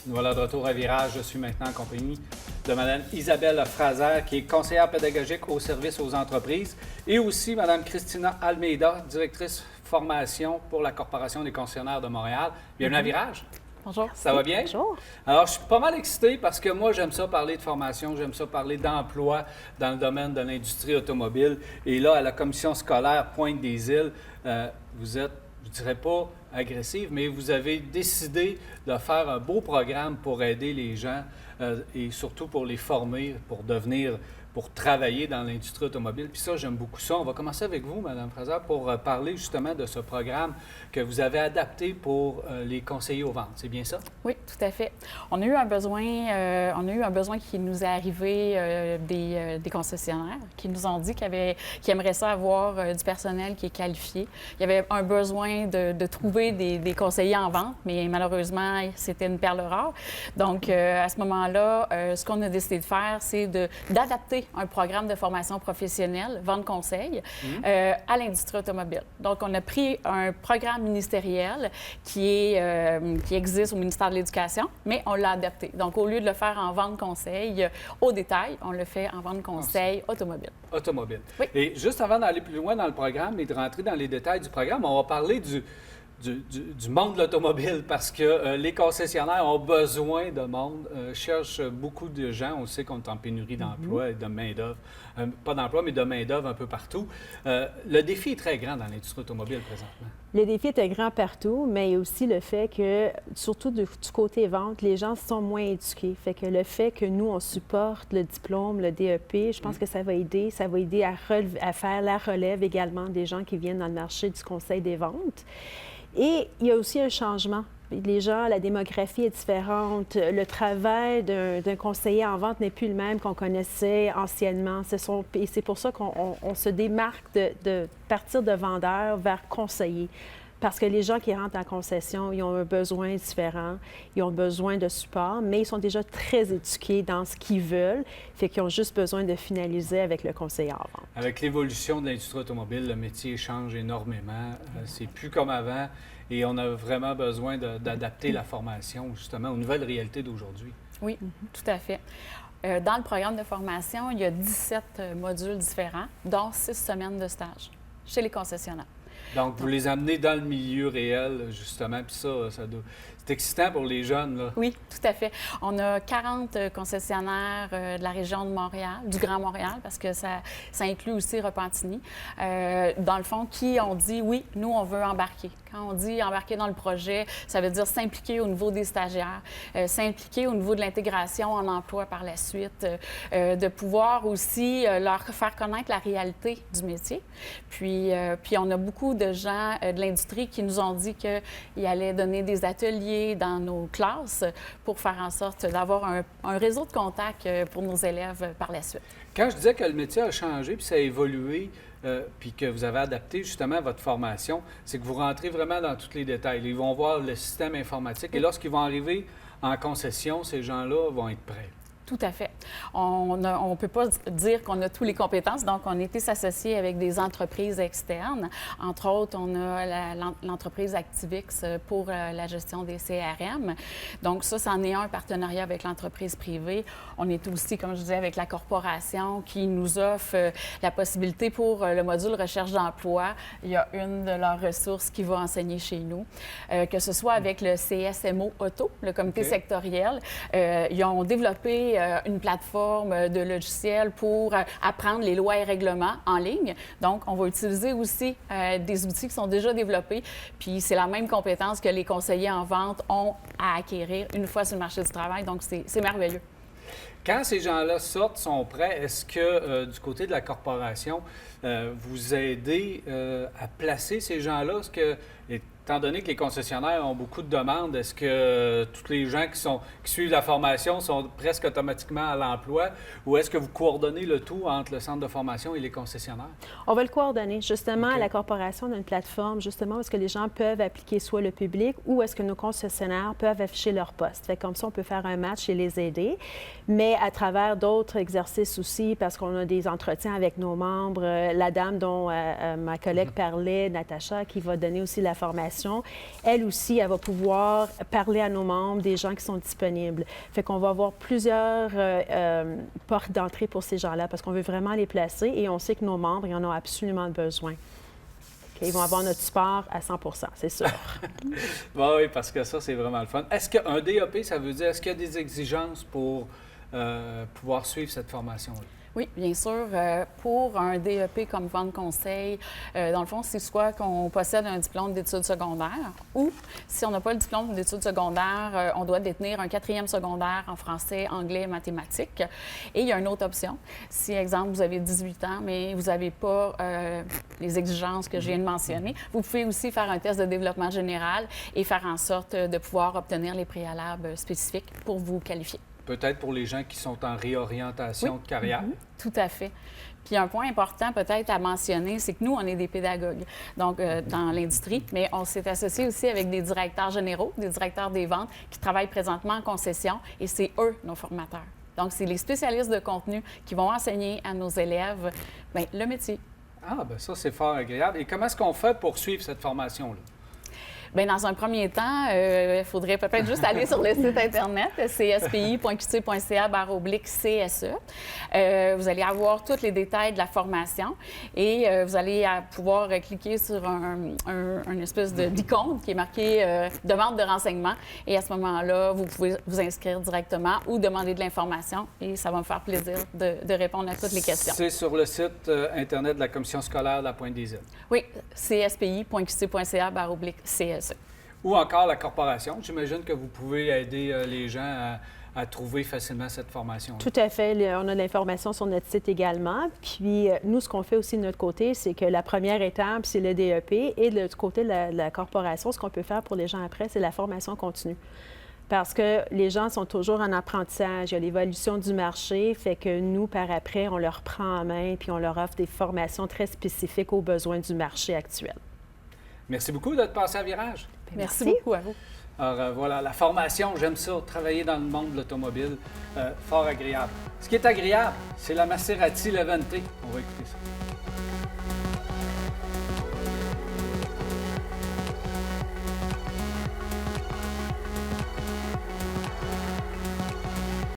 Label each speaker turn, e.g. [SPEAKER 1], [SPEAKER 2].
[SPEAKER 1] Nous voilà de retour à Virage. Je suis maintenant en compagnie de Mme Isabelle Fraser, qui est conseillère pédagogique au service aux entreprises, et aussi Mme Christina Almeida, directrice formation pour la Corporation des concessionnaires de Montréal. Bienvenue à Virage.
[SPEAKER 2] Bonjour.
[SPEAKER 1] Ça va bien?
[SPEAKER 2] Bonjour.
[SPEAKER 1] Alors, je suis pas mal excité parce que moi, j'aime ça parler de formation, j'aime ça parler d'emploi dans le domaine de l'industrie automobile. Et là, à la commission scolaire Pointe-des-Îles, vous êtes, je dirais pas agressive, mais vous avez décidé de faire un beau programme pour aider les gens et surtout pour les former, pour travailler dans l'industrie automobile. Puis ça, j'aime beaucoup ça. On va commencer avec vous, Mme Fraser, pour parler justement de ce programme que vous avez adapté pour les conseillers aux ventes. C'est bien ça?
[SPEAKER 2] Oui, tout à fait. On a eu un besoin qui nous est arrivé des concessionnaires qui nous ont dit qu'ils aimeraient ça avoir du personnel qui est qualifié. Il y avait un besoin de trouver des conseillers en vente, mais malheureusement, c'était une perle rare. Donc, à ce moment-là, ce qu'on a décidé de faire, c'est d'adapter un programme de formation professionnelle, vente-conseil, à l'industrie automobile. Donc, on a pris un programme ministériel qui existe au ministère de l'Éducation, mais on l'a adapté. Donc, au lieu de le faire en vente-conseil au détail, on le fait en vente-conseil automobile.
[SPEAKER 1] Automobile.
[SPEAKER 2] Oui.
[SPEAKER 1] Et juste avant d'aller plus loin dans le programme et de rentrer dans les détails du programme, on va parler du monde de l'automobile parce que les concessionnaires ont besoin de monde, cherchent beaucoup de gens. On sait qu'on est en pénurie d'emploi et de main-d'œuvre. Pas d'emploi, mais de main-d'œuvre un peu partout. Le défi est très grand dans l'industrie automobile présentement.
[SPEAKER 3] Le défi est grand partout, mais il y a aussi le fait que, surtout du côté vente, les gens sont moins éduqués. Fait que le fait que nous, on supporte le diplôme, le DEP, je pense que ça va aider. Ça va aider à faire la relève également des gens qui viennent dans le marché du conseil des ventes. Et il y a aussi un changement. Les gens, la démographie est différente. Le travail d'un conseiller en vente n'est plus le même qu'on connaissait anciennement. Et c'est pour ça qu'on se démarque de partir de vendeur vers conseiller. Parce que les gens qui rentrent en concession, ils ont un besoin différent, ils ont besoin de support, mais ils sont déjà très éduqués dans ce qu'ils veulent, fait qu'ils ont juste besoin de finaliser avec le conseiller en vente.
[SPEAKER 1] Avec l'évolution de l'industrie automobile, le métier change énormément. C'est plus comme avant et on a vraiment besoin d'adapter la formation justement aux nouvelles réalités d'aujourd'hui.
[SPEAKER 2] Oui, tout à fait. Dans le programme de formation, il y a 17 modules différents, dont 6 semaines de stage chez les concessionnaires.
[SPEAKER 1] Donc, vous les amenez dans le milieu réel, justement, puis c'est excitant pour les jeunes, là.
[SPEAKER 2] Oui, tout à fait. On a 40 concessionnaires de la région de Montréal, du Grand Montréal, parce que ça inclut aussi Repentigny, dans le fond, qui ont dit, oui, nous, on veut embarquer. Quand on dit embarquer dans le projet, ça veut dire s'impliquer au niveau des stagiaires, s'impliquer au niveau de l'intégration en emploi par la suite, de pouvoir aussi leur faire connaître la réalité du métier. Puis on a beaucoup de gens de l'industrie qui nous ont dit qu'ils allaient donner des ateliers dans nos classes pour faire en sorte d'avoir un réseau de contacts pour nos élèves par la suite.
[SPEAKER 1] Quand je disais que le métier a changé puis ça a évolué, puis que vous avez adapté justement votre formation, c'est que vous rentrez vraiment dans tous les détails. Ils vont voir le système informatique et lorsqu'ils vont arriver en concession, ces gens-là vont être prêts.
[SPEAKER 2] Tout à fait. On ne peut pas dire qu'on a toutes les compétences, donc on était s'associer avec des entreprises externes. Entre autres, on a l'entreprise Activix pour la gestion des CRM. Donc ça, c'en est un partenariat avec l'entreprise privée. On est aussi, comme je disais, avec la corporation qui nous offre la possibilité pour le module recherche d'emploi. Il y a une de leurs ressources qui va enseigner chez nous. Que ce soit avec le CSMO Auto, le comité sectoriel, ils ont développé une plateforme de logiciels pour apprendre les lois et règlements en ligne. Donc, on va utiliser aussi des outils qui sont déjà développés. Puis, c'est la même compétence que les conseillers en vente ont à acquérir une fois sur le marché du travail. Donc, c'est merveilleux.
[SPEAKER 1] Quand ces gens-là sortent, sont prêts, est-ce que du côté de la corporation, vous aidez à placer ces gens-là? Est-ce que, étant donné que les concessionnaires ont beaucoup de demandes, est-ce que tous les gens qui suivent la formation sont presque automatiquement à l'emploi ou est-ce que vous coordonnez le tout entre le centre de formation et les concessionnaires?
[SPEAKER 3] On va le coordonner. Justement,
[SPEAKER 1] OK.
[SPEAKER 3] la corporation a une plateforme, justement, où est-ce que les gens peuvent appliquer soit le public ou est-ce que nos concessionnaires peuvent afficher leur poste. Fait comme ça, on peut faire un match et les aider. Mais à travers d'autres exercices aussi, parce qu'on a des entretiens avec nos membres, la dame dont ma collègue parlait, Natacha, qui va donner aussi la formation formation, elle aussi, elle va pouvoir parler à nos membres des gens qui sont disponibles. Fait qu'on va avoir plusieurs portes d'entrée pour ces gens-là parce qu'on veut vraiment les placer et on sait que nos membres, ils en ont absolument besoin. Ils vont avoir notre support à 100 c'est sûr.
[SPEAKER 1] Bon, oui, parce que ça, c'est vraiment le fun. Est-ce qu'un DEP, ça veut dire, est-ce qu'il y a des exigences pour pouvoir suivre cette formation-là?
[SPEAKER 2] Oui, bien sûr. Pour un DEP comme vente conseil, dans le fond, c'est soit qu'on possède un diplôme d'études secondaires ou, si on n'a pas le diplôme d'études secondaires, on doit détenir un 4e secondaire en français, anglais, mathématiques. Et il y a une autre option. Si, exemple, vous avez 18 ans, mais vous n'avez pas les exigences que je viens de mentionner, vous pouvez aussi faire un test de développement général et faire en sorte de pouvoir obtenir les préalables spécifiques pour vous qualifier.
[SPEAKER 1] Peut-être pour les gens qui sont en réorientation de carrière.
[SPEAKER 2] Tout à fait. Puis un point important peut-être à mentionner, c'est que nous, on est des pédagogues, donc dans l'industrie, mais on s'est associé aussi avec des directeurs généraux, des directeurs des ventes qui travaillent présentement en concession et c'est eux nos formateurs. Donc, c'est les spécialistes de contenu qui vont enseigner à nos élèves bien, le métier.
[SPEAKER 1] Ah, bien ça, c'est fort agréable. Et comment est-ce qu'on fait pour suivre cette formation-là?
[SPEAKER 2] Bien, dans un premier temps, il faudrait peut-être juste aller sur le site Internet, cspi.qc.ca/CSE. Vous allez avoir tous les détails de la formation et vous allez pouvoir cliquer sur un espèce d'icône qui est marqué « Demande de renseignement ». Et à ce moment-là, vous pouvez vous inscrire directement ou demander de l'information et ça va me faire plaisir de répondre à toutes les questions.
[SPEAKER 1] C'est sur le site Internet de la Commission scolaire de la Pointe-des-Îles.
[SPEAKER 2] Oui, cspi.qc.ca/CSE.
[SPEAKER 1] Ou encore la corporation. J'imagine que vous pouvez aider les gens à trouver facilement cette formation.
[SPEAKER 3] Tout à fait. On a de l'information sur notre site également. Puis, nous, ce qu'on fait aussi de notre côté, c'est que la première étape, c'est le DEP. Et du côté de la corporation, ce qu'on peut faire pour les gens après, c'est la formation continue. Parce que les gens sont toujours en apprentissage. Il y a l'évolution du marché, fait que nous, par après, on leur prend en main puis on leur offre des formations très spécifiques aux besoins du marché actuel.
[SPEAKER 1] Merci beaucoup d'être passé à Virage.
[SPEAKER 2] Merci beaucoup à vous.
[SPEAKER 1] Alors voilà, la formation, j'aime ça, travailler dans le monde de l'automobile, fort agréable. Ce qui est agréable, c'est la Maserati Levante. On va écouter ça.